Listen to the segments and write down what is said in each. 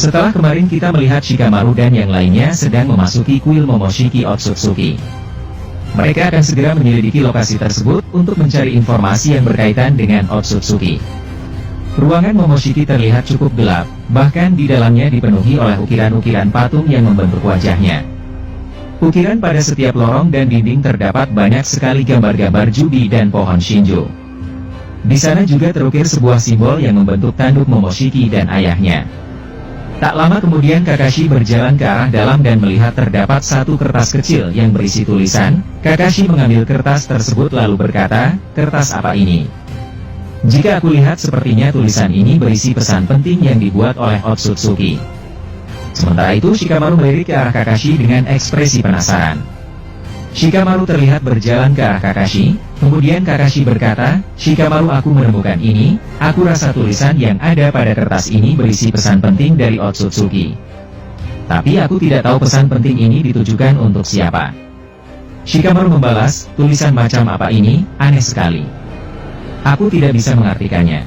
Setelah kemarin kita melihat Shikamaru dan yang lainnya sedang memasuki kuil Momoshiki Otsutsuki. Mereka akan segera menyelidiki lokasi tersebut untuk mencari informasi yang berkaitan dengan Otsutsuki. Ruangan Momoshiki terlihat cukup gelap, bahkan di dalamnya dipenuhi oleh ukiran-ukiran patung yang membentuk wajahnya. Ukiran pada setiap lorong dan dinding terdapat banyak sekali gambar-gambar Jubi dan pohon Shinju. Di sana juga terukir sebuah simbol yang membentuk tanduk Momoshiki dan ayahnya. Tak lama kemudian Kakashi berjalan ke arah dalam dan melihat terdapat satu kertas kecil yang berisi tulisan. Kakashi mengambil kertas tersebut lalu berkata, "Kertas apa ini? Jika aku lihat sepertinya tulisan ini berisi pesan penting yang dibuat oleh Otsutsuki." Sementara itu Shikamaru melirik ke arah Kakashi dengan ekspresi penasaran. Shikamaru terlihat berjalan ke arah Kakashi, kemudian Kakashi berkata, "Shikamaru, aku menemukan ini, aku rasa tulisan yang ada pada kertas ini berisi pesan penting dari Otsutsuki. Tapi aku tidak tahu pesan penting ini ditujukan untuk siapa." Shikamaru membalas, "Tulisan macam apa ini? Aneh sekali. Aku tidak bisa mengartikannya."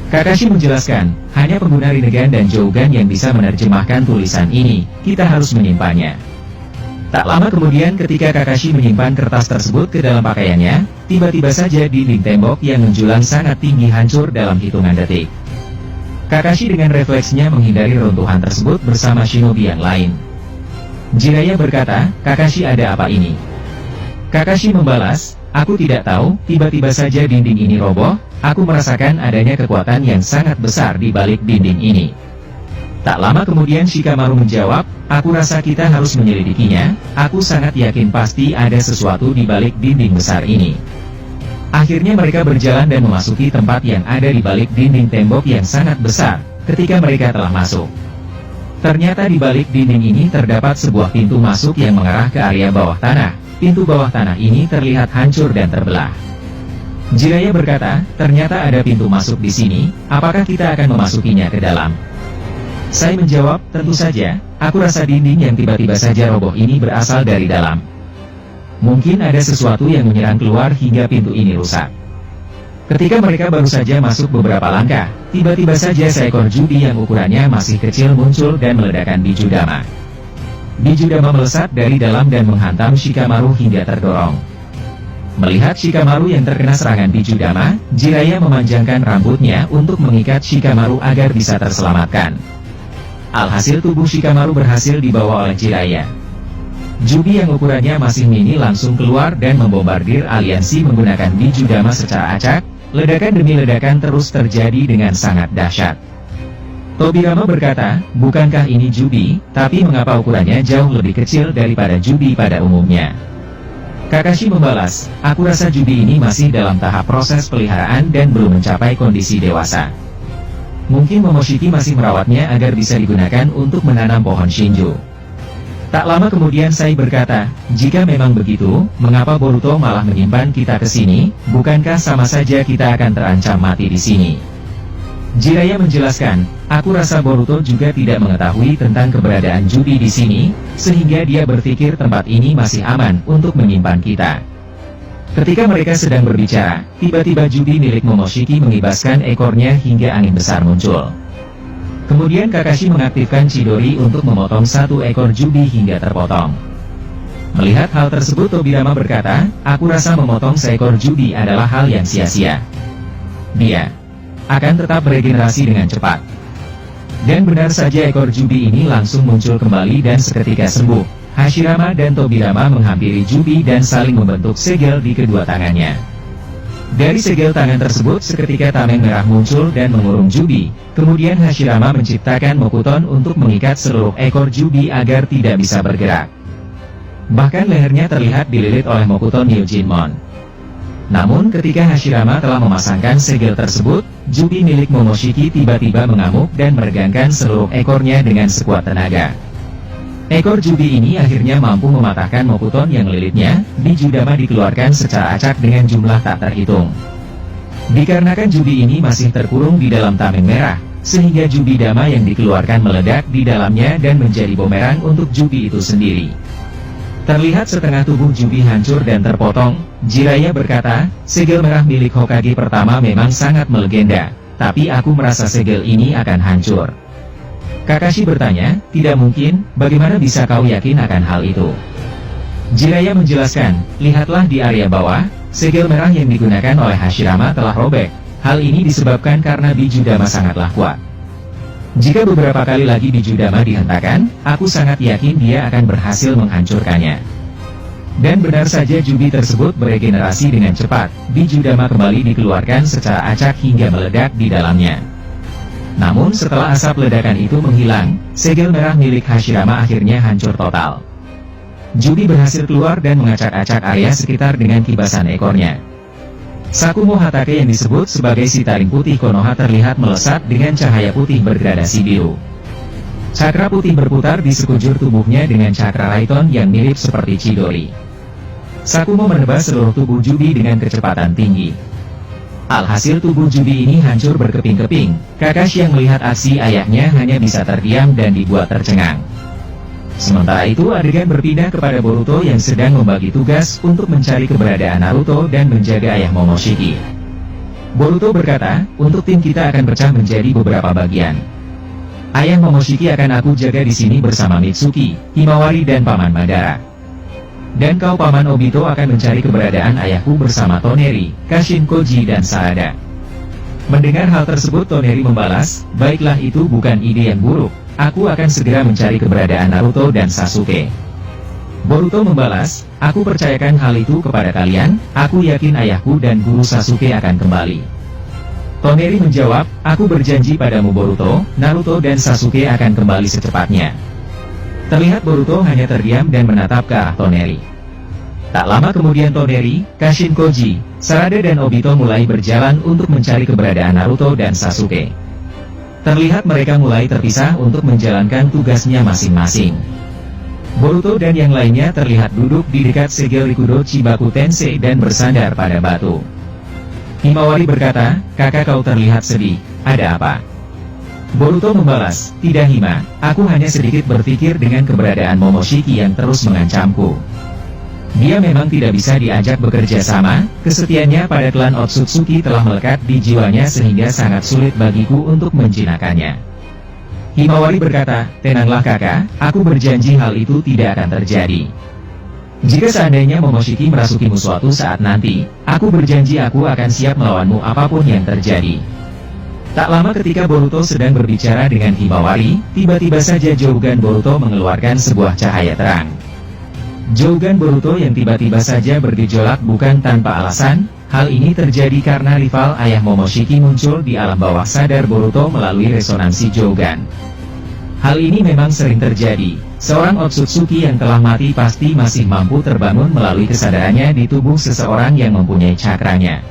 Kakashi menjelaskan, "Hanya pengguna Rinnegan dan Jougan yang bisa menerjemahkan tulisan ini, kita harus menyimpannya." Tak lama kemudian ketika Kakashi menyimpan kertas tersebut ke dalam pakaiannya, tiba-tiba saja dinding tembok yang menjulang sangat tinggi hancur dalam hitungan detik. Kakashi dengan refleksnya menghindari reruntuhan tersebut bersama shinobi yang lain. Jiraiya berkata, "Kakashi, ada apa ini?" Kakashi membalas, "Aku tidak tahu, tiba-tiba saja dinding ini roboh, aku merasakan adanya kekuatan yang sangat besar di balik dinding ini." Tak lama kemudian Shikamaru menjawab, "Aku rasa kita harus menyelidikinya, aku sangat yakin pasti ada sesuatu di balik dinding besar ini." Akhirnya mereka berjalan dan memasuki tempat yang ada di balik dinding tembok yang sangat besar. Ketika mereka telah masuk, ternyata di balik dinding ini terdapat sebuah pintu masuk yang mengarah ke area bawah tanah. Pintu bawah tanah ini terlihat hancur dan terbelah. Jiraiya berkata, "Ternyata ada pintu masuk di sini, apakah kita akan memasukinya ke dalam?" Saya menjawab, "Tentu saja, aku rasa dinding yang tiba-tiba saja roboh ini berasal dari dalam. Mungkin ada sesuatu yang menyerang keluar hingga pintu ini rusak." Ketika mereka baru saja masuk beberapa langkah, tiba-tiba saja seekor Jubi yang ukurannya masih kecil muncul dan meledakkan Bijudama. Bijudama melesat dari dalam dan menghantam Shikamaru hingga terdorong. Melihat Shikamaru yang terkena serangan Bijudama, Jiraiya memanjangkan rambutnya untuk mengikat Shikamaru agar bisa terselamatkan. Alhasil tubuh Shikamaru berhasil dibawa oleh Jiraiya. Jubi yang ukurannya masih mini langsung keluar dan membombardir aliansi menggunakan Bijudama secara acak. Ledakan demi ledakan terus terjadi dengan sangat dahsyat. Tobirama berkata, "Bukankah ini Jubi, tapi mengapa ukurannya jauh lebih kecil daripada Jubi pada umumnya?" Kakashi membalas, "Aku rasa Jubi ini masih dalam tahap proses peliharaan dan belum mencapai kondisi dewasa. Mungkin Momoshiki masih merawatnya agar bisa digunakan untuk menanam pohon Shinju." Tak lama kemudian Sai berkata, "Jika memang begitu, mengapa Boruto malah menyimpan kita ke sini? Bukankah sama saja kita akan terancam mati di sini?" Jiraiya menjelaskan, "Aku rasa Boruto juga tidak mengetahui tentang keberadaan Jubi di sini, sehingga dia berpikir tempat ini masih aman untuk menyimpan kita." Ketika mereka sedang berbicara, tiba-tiba Jubi milik Momoshiki mengibaskan ekornya hingga angin besar muncul. Kemudian Kakashi mengaktifkan Chidori untuk memotong satu ekor Jubi hingga terpotong. Melihat hal tersebut Tobirama berkata, "Aku rasa memotong seekor Jubi adalah hal yang sia-sia. Dia akan tetap beregenerasi dengan cepat." Dan benar saja ekor Jubi ini langsung muncul kembali dan seketika sembuh. Hashirama dan Tobirama menghampiri Jubi dan saling membentuk segel di kedua tangannya. Dari segel tangan tersebut seketika tameng merah muncul dan mengurung Jubi. Kemudian Hashirama menciptakan Mokuton untuk mengikat seluruh ekor Jubi agar tidak bisa bergerak. Bahkan lehernya terlihat dililit oleh Mokuton Ryujinmon. Namun ketika Hashirama telah memasangkan segel tersebut, Jubi milik Momoshiki tiba-tiba mengamuk dan meregangkan seluruh ekornya dengan sekuat tenaga. Ekor Jubi ini akhirnya mampu mematahkan Mokuton yang melilitnya. Bijudama dikeluarkan secara acak dengan jumlah tak terhitung. Dikarenakan Jubi ini masih terkurung di dalam tameng merah, sehingga Jubidama yang dikeluarkan meledak di dalamnya dan menjadi bumerang untuk Jubi itu sendiri. Terlihat setengah tubuh Jubi hancur dan terpotong. Jiraiya berkata, "Segel merah milik Hokage pertama memang sangat melegenda, tapi aku merasa segel ini akan hancur." Kakashi bertanya, tidak mungkin, bagaimana bisa kau yakin akan hal itu? Jiraiya menjelaskan, lihatlah di area bawah, segel merah yang digunakan oleh Hashirama telah robek. Hal ini disebabkan karena biju dama sangatlah kuat. Jika beberapa kali lagi biju dama dihentakkan, aku sangat yakin dia akan berhasil menghancurkannya. Dan benar saja jubi tersebut beregenerasi dengan cepat, biju dama kembali dikeluarkan secara acak hingga meledak di dalamnya. Namun setelah asap ledakan itu menghilang, segel merah milik Hashirama akhirnya hancur total. Jubi berhasil keluar dan mengacak-acak area sekitar dengan kibasan ekornya. Sakumo Hatake yang disebut sebagai si taring putih Konoha terlihat melesat dengan cahaya putih bergradasi biru. Cakra putih berputar di sekujur tubuhnya dengan cakra Raiton yang mirip seperti Chidori. Sakumo menebas seluruh tubuh Jubi dengan kecepatan tinggi. Alhasil tubuh Jubi ini hancur berkeping-keping. Kakashi yang melihat aksi ayahnya hanya bisa terdiam dan dibuat tercengang. Sementara itu adegan berpindah kepada Boruto yang sedang membagi tugas untuk mencari keberadaan Naruto dan menjaga ayah Momoshiki. Boruto berkata, untuk tim kita akan pecah menjadi beberapa bagian. Ayah Momoshiki akan aku jaga di sini bersama Mitsuki, Himawari dan Paman Madara. Dan kau Paman Obito akan mencari keberadaan ayahku bersama Toneri, Kashin Koji dan Saada. Mendengar hal tersebut Toneri membalas, baiklah itu bukan ide yang buruk. Aku akan segera mencari keberadaan Naruto dan Sasuke. Boruto membalas, aku percayakan hal itu kepada kalian, aku yakin ayahku dan guru Sasuke akan kembali. Toneri menjawab, aku berjanji padamu Boruto, Naruto dan Sasuke akan kembali secepatnya. Terlihat Boruto hanya terdiam dan menatap ke arah Toneri. Tak lama kemudian Toneri, Kashin Koji, Sarada dan Obito mulai berjalan untuk mencari keberadaan Naruto dan Sasuke. Terlihat mereka mulai terpisah untuk menjalankan tugasnya masing-masing. Boruto dan yang lainnya terlihat duduk di dekat segel Rikudo Chibaku Tensei dan bersandar pada batu. Himawari berkata, kakak kau terlihat sedih, ada apa? Boruto membalas, tidak Hima, aku hanya sedikit berpikir dengan keberadaan Momoshiki yang terus mengancamku. Dia memang tidak bisa diajak bekerja sama, kesetiaannya pada klan Otsutsuki telah melekat di jiwanya sehingga sangat sulit bagiku untuk menjinakkannya. Himawari berkata, tenanglah kakak, aku berjanji hal itu tidak akan terjadi. Jika seandainya Momoshiki merasukimu suatu saat nanti, aku berjanji aku akan siap melawanmu apapun yang terjadi. Tak lama ketika Boruto sedang berbicara dengan Himawari, tiba-tiba saja Jougan Boruto mengeluarkan sebuah cahaya terang. Jougan Boruto yang tiba-tiba saja bergejolak bukan tanpa alasan, hal ini terjadi karena rival ayah Momoshiki muncul di alam bawah sadar Boruto melalui resonansi Jougan. Hal ini memang sering terjadi, seorang Otsutsuki yang telah mati pasti masih mampu terbangun melalui kesadarannya di tubuh seseorang yang mempunyai cakranya.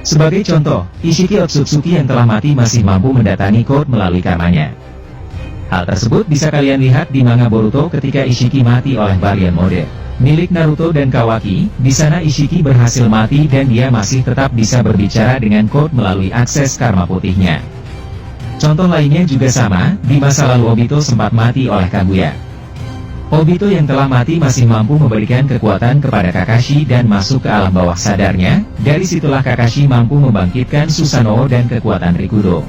Sebagai contoh, Ishiki Otsutsuki yang telah mati masih mampu mendatangi code melalui karmanya. Hal tersebut bisa kalian lihat di manga Boruto ketika Ishiki mati oleh Baryon Mode milik Naruto dan Kawaki. Di sana Ishiki berhasil mati dan dia masih tetap bisa berbicara dengan code melalui akses karma putihnya. Contoh lainnya juga sama, di masa lalu Obito sempat mati oleh Kaguya. Obito yang telah mati masih mampu memberikan kekuatan kepada Kakashi dan masuk ke alam bawah sadarnya. Dari situlah Kakashi mampu membangkitkan Susanoo dan kekuatan Rikudo.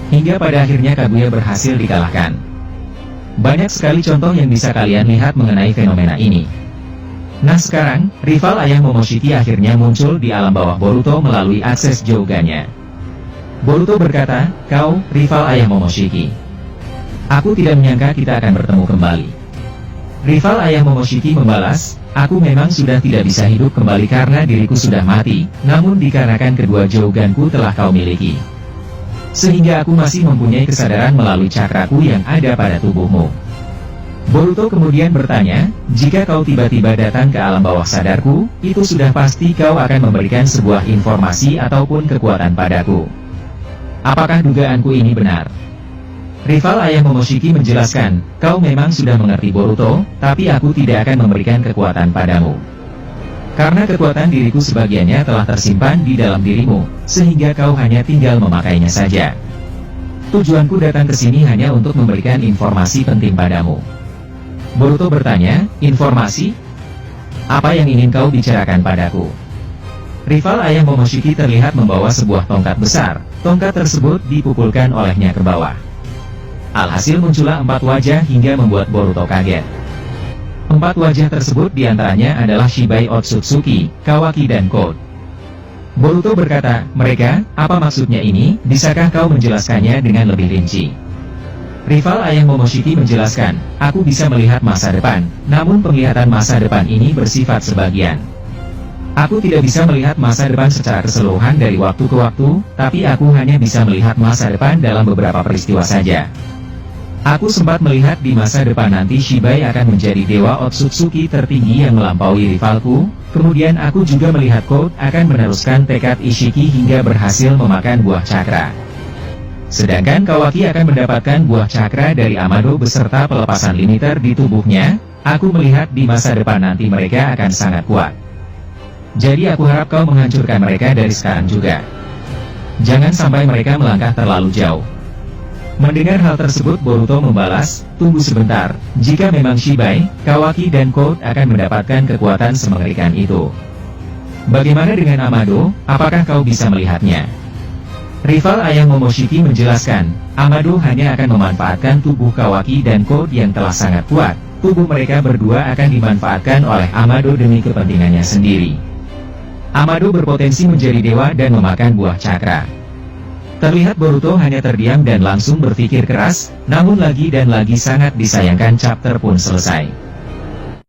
Hingga pada akhirnya Kaguya berhasil dikalahkan. Banyak sekali contoh yang bisa kalian lihat mengenai fenomena ini. Nah sekarang, rival ayah Momoshiki akhirnya muncul di alam bawah Boruto melalui akses Jougannya. Boruto berkata, kau, rival ayah Momoshiki. Aku tidak menyangka kita akan bertemu kembali. Rival ayah Momoshiki membalas, aku memang sudah tidak bisa hidup kembali karena diriku sudah mati, namun dikarenakan kedua Jouganku telah kau miliki. Sehingga aku masih mempunyai kesadaran melalui cakraku yang ada pada tubuhmu. Boruto kemudian bertanya, jika kau tiba-tiba datang ke alam bawah sadarku, itu sudah pasti kau akan memberikan sebuah informasi ataupun kekuatan padaku. Apakah dugaanku ini benar? Rival ayah Momoshiki menjelaskan, kau memang sudah mengerti Boruto, tapi aku tidak akan memberikan kekuatan padamu. Karena kekuatan diriku sebagiannya telah tersimpan di dalam dirimu, sehingga kau hanya tinggal memakainya saja. Tujuanku datang ke sini hanya untuk memberikan informasi penting padamu. Boruto bertanya, informasi? Apa yang ingin kau bicarakan padaku? Rival ayah Momoshiki terlihat membawa sebuah tongkat besar. Tongkat tersebut dipukulkan olehnya ke bawah. Alhasil muncullah 4 wajah hingga membuat Boruto kaget. 4 wajah tersebut diantaranya adalah Shibai, Otsutsuki, Kawaki dan Code. Boruto berkata, "Mereka, apa maksudnya ini? Bisakah kau menjelaskannya dengan lebih rinci?" Rival Ayang Momoshiki menjelaskan, "Aku bisa melihat masa depan, namun penglihatan masa depan ini bersifat sebagian. Aku tidak bisa melihat masa depan secara keseluruhan dari waktu ke waktu, tapi aku hanya bisa melihat masa depan dalam beberapa peristiwa saja. Aku sempat melihat di masa depan nanti Shibai akan menjadi dewa Otsutsuki tertinggi yang melampaui rivalku, kemudian aku juga melihat Code akan meneruskan tekad Ishiki hingga berhasil memakan buah cakra. Sedangkan Kawaki akan mendapatkan buah cakra dari Amado beserta pelepasan limiter di tubuhnya. Aku melihat di masa depan nanti mereka akan sangat kuat. Jadi aku harap kau menghancurkan mereka dari sekarang juga. Jangan sampai mereka melangkah terlalu jauh." Mendengar hal tersebut, Boruto membalas, "Tunggu sebentar, jika memang Shibai, Kawaki dan Code akan mendapatkan kekuatan semengerikan itu, bagaimana dengan Amado, apakah kau bisa melihatnya?" Rival Ayang Momoshiki menjelaskan, "Amado hanya akan memanfaatkan tubuh Kawaki dan Code yang telah sangat kuat. Tubuh mereka berdua akan dimanfaatkan oleh Amado demi kepentingannya sendiri. Amado berpotensi menjadi dewa dan memakan buah cakra." Terlihat Boruto hanya terdiam dan langsung berpikir keras, namun lagi dan lagi sangat disayangkan chapter pun selesai.